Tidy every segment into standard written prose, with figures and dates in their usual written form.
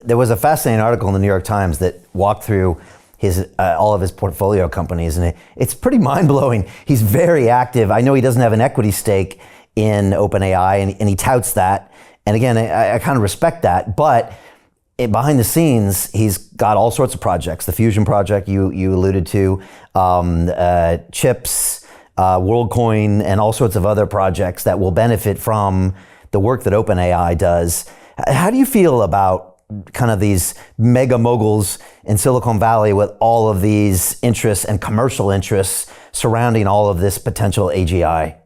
there was a fascinating article in the New York Times that walked through his all of his portfolio companies, and it's pretty mind-blowing. He's very active. I know he doesn't have an equity stake in OpenAI, and he touts that. And again, I kind of respect that, but behind the scenes, he's got all sorts of projects. The Fusion project you alluded to, chips, WorldCoin, and all sorts of other projects that will benefit from the work that OpenAI does. How do you feel about kind of these mega moguls in Silicon Valley with all of these interests and commercial interests surrounding all of this potential AGI?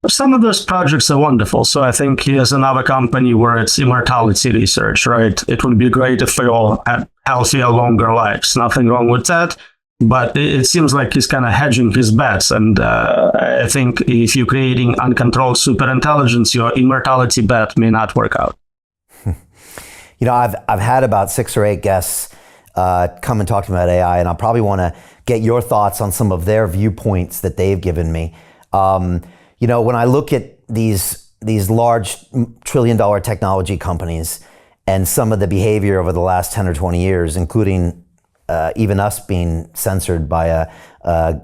Some of those projects are wonderful. So I think he has another company where it's immortality research, right? It would be great if we all had healthier, longer lives. Nothing wrong with that. But it seems like he's kind of hedging his bets. And I think if you're creating uncontrolled superintelligence, your immortality bet may not work out. You know, I've had about 6 or 8 guests come and talk to me about AI, and I probably want to get your thoughts on some of their viewpoints that they've given me. You know, when I look at these large trillion-dollar technology companies and some of the behavior over the last 10 or 20 years, including even us being censored by a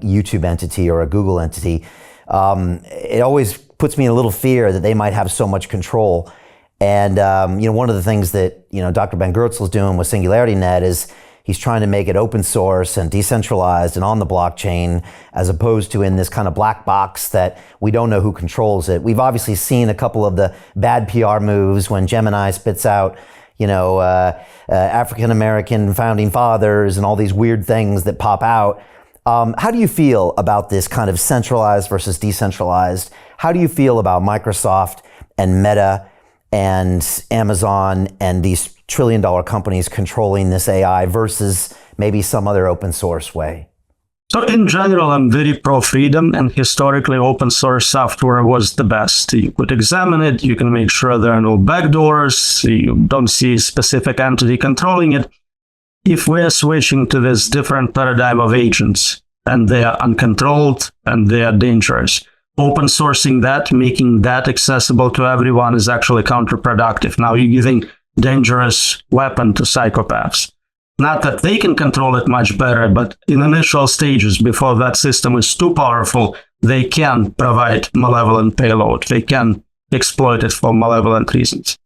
YouTube entity or a Google entity, it always puts me in a little fear that they might have so much control. And you know, one of the things that Dr. Ben Goertzel's doing with SingularityNet is he's trying to make it open source and decentralized and on the blockchain, as opposed to in this kind of black box that we don't know who controls it. We've obviously seen a couple of the bad PR moves when Gemini spits out, African-American founding fathers and all these weird things that pop out. How do you feel about this kind of centralized versus decentralized? How do you feel about Microsoft and Meta and Amazon and these trillion-dollar companies controlling this AI versus maybe some other open source way? So in general, I'm very pro-freedom, and historically open source software was the best. You could examine it, you can make sure there are no backdoors, you don't see a specific entity controlling it. If we're switching to this different paradigm of agents, and they are uncontrolled and they are dangerous, open sourcing that, making that accessible to everyone is actually counterproductive. Now you're giving dangerous weapon to psychopaths. Not that they can control it much better, but in initial stages, before that system is too powerful, they can provide malevolent payload. They can exploit it for malevolent reasons.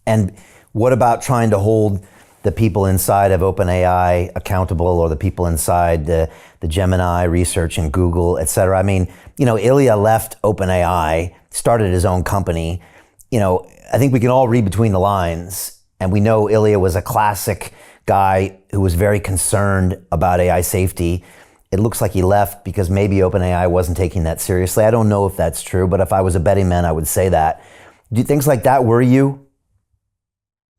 And what about trying to hold the people inside of OpenAI accountable, or the people inside the Gemini research and Google, et cetera? I mean, Ilya left OpenAI, started his own company. I think we can all read between the lines, and we know Ilya was a classic guy who was very concerned about AI safety. It looks like he left because maybe OpenAI wasn't taking that seriously. I don't know if that's true, but if I was a betting man, I would say that. Do things like that worry you?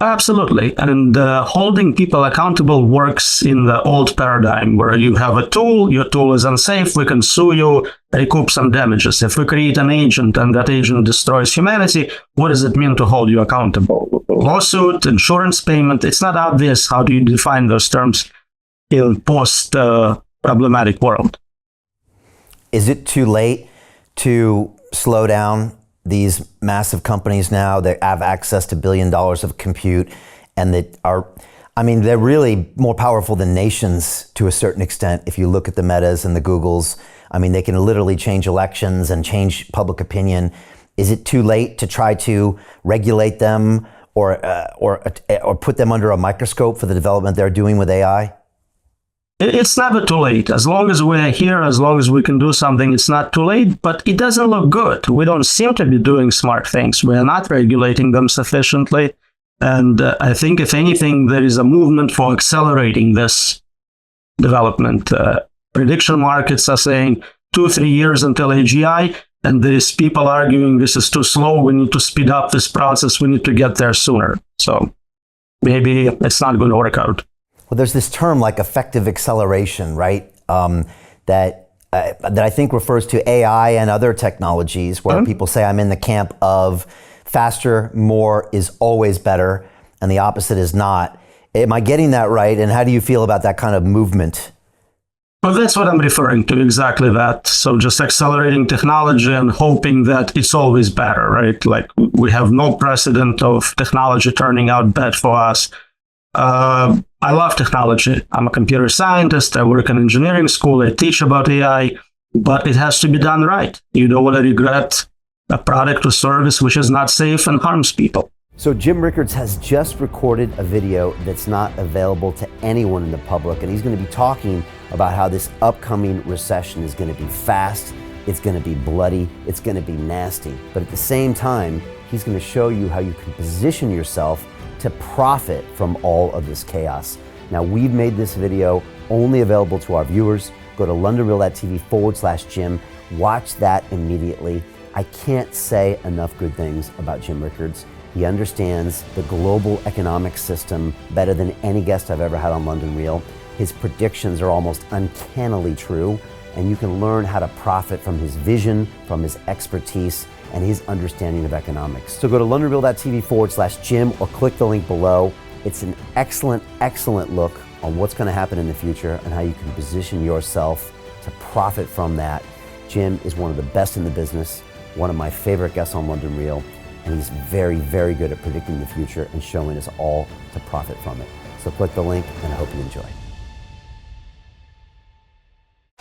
Absolutely. And holding people accountable works in the old paradigm where you have a tool, your tool is unsafe, we can sue you, recoup some damages. If we create an agent and that agent destroys humanity, what does it mean to hold you accountable? Lawsuit, insurance payment, it's not obvious. How do you define those terms in post-problematic world? Is it too late to slow down these massive companies now that have access to $1 billion of compute, and that they're really more powerful than nations to a certain extent? If you look at the Metas and the Googles, they can literally change elections and change public opinion. Is it too late to try to regulate them or put them under a microscope for the development they're doing with AI? It's never too late. As long as we're here, as long as we can do something, it's not too late, but it doesn't look good. We don't seem to be doing smart things. We're not regulating them sufficiently. And I think, if anything, there is a movement for accelerating this development. Prediction markets are saying 2-3 years until AGI, and there's people arguing this is too slow. We need to speed up this process. We need to get there sooner. So maybe it's not going to work out. Well, there's this term like effective acceleration, right? That I think refers to AI and other technologies where people say, I'm in the camp of faster, more is always better, and the opposite is not. Am I getting that right? And how do you feel about that kind of movement? Well, that's what I'm referring to, exactly that. So just accelerating technology and hoping that it's always better, right? Like we have no precedent of technology turning out bad for us. I love technology. I'm a computer scientist. I work in engineering school. I teach about AI, but it has to be done right. You don't want to regret a product or service which is not safe and harms people. So Jim Rickards has just recorded a video that's not available to anyone in the public, and he's going to be talking about how this upcoming recession is going to be fast, it's going to be bloody, it's going to be nasty. But at the same time, he's going to show you how you can position yourself to profit from all of this chaos. Now, we've made this video only available to our viewers. Go to londonreal.tv/Jim, watch that immediately. I can't say enough good things about Jim Rickards. He understands the global economic system better than any guest I've ever had on London Real. His predictions are almost uncannily true, and you can learn how to profit from his vision, from his expertise, and his understanding of economics. So go to londonreal.tv/Jim or click the link below. It's an excellent, excellent look on what's going to happen in the future and how you can position yourself to profit from that. Jim is one of the best in the business, one of my favorite guests on London Real, and he's very, very good at predicting the future and showing us all to profit from it. So click the link, and I hope you enjoy.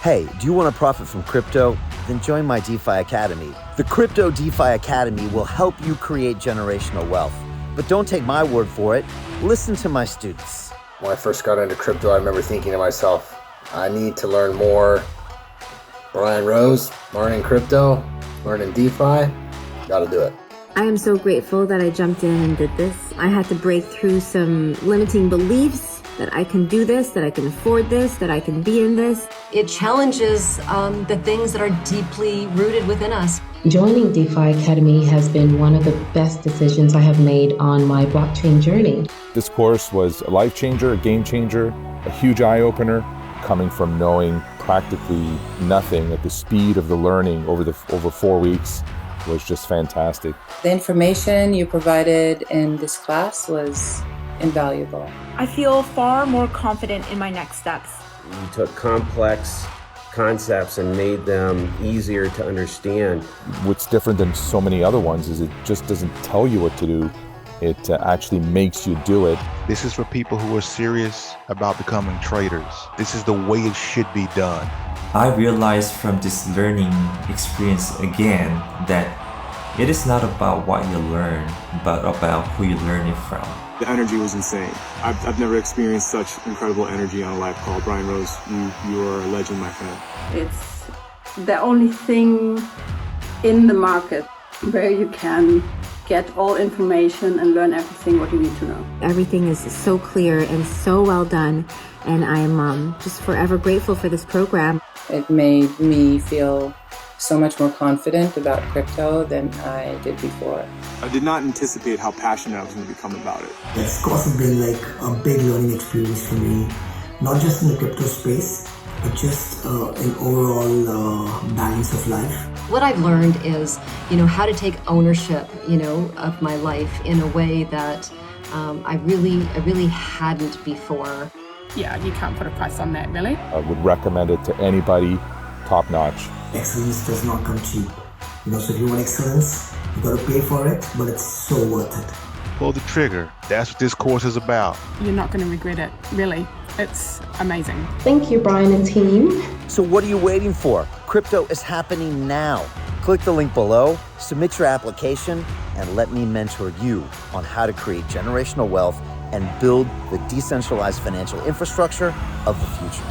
Hey, do you want to profit from crypto? Then join my DeFi Academy. The Crypto DeFi Academy will help you create generational wealth. But don't take my word for it. Listen to my students. When I first got into crypto, I remember thinking to myself, I need to learn more. Brian Rose, learning crypto, learning DeFi, got to do it. I am so grateful that I jumped in and did this. I had to break through some limiting beliefs that I can do this, that I can afford this, that I can be in this. It challenges the things that are deeply rooted within us. Joining DeFi Academy has been one of the best decisions I have made on my blockchain journey. This course was a life changer, a game changer, a huge eye-opener, coming from knowing practically nothing at the speed of the learning over 4 weeks was just fantastic. The information you provided in this class was invaluable. I feel far more confident in my next steps. You took complex concepts and made them easier to understand. What's different than so many other ones is it just doesn't tell you what to do. It actually makes you do it. This is for people who are serious about becoming traders. This is the way it should be done. I realized from this learning experience again that it is not about what you learn, but about who you learn it from. The energy was insane. I've never experienced such incredible energy on a live call. Brian Rose, you are a legend, my friend. It's the only thing in the market where you can get all information and learn everything what you need to know. Everything is so clear and so well done, and I am just forever grateful for this program. It made me feel so much more confident about crypto than I did before. I did not anticipate how passionate I was going to become about it. It's also been like a big learning experience for me, not just in the crypto space, but just an overall balance of life. What I've learned is, how to take ownership, of my life in a way that I really hadn't before. Yeah, you can't put a price on that, really. I would recommend it to anybody, top notch. Excellence does not come cheap. So if you want excellence, you got to pay for it, but it's so worth it. Pull the trigger. That's what this course is about. You're not going to regret it, really. It's amazing. Thank you, Brian and team. So what are you waiting for? Crypto is happening now. Click the link below, submit your application, and let me mentor you on how to create generational wealth and build the decentralized financial infrastructure of the future.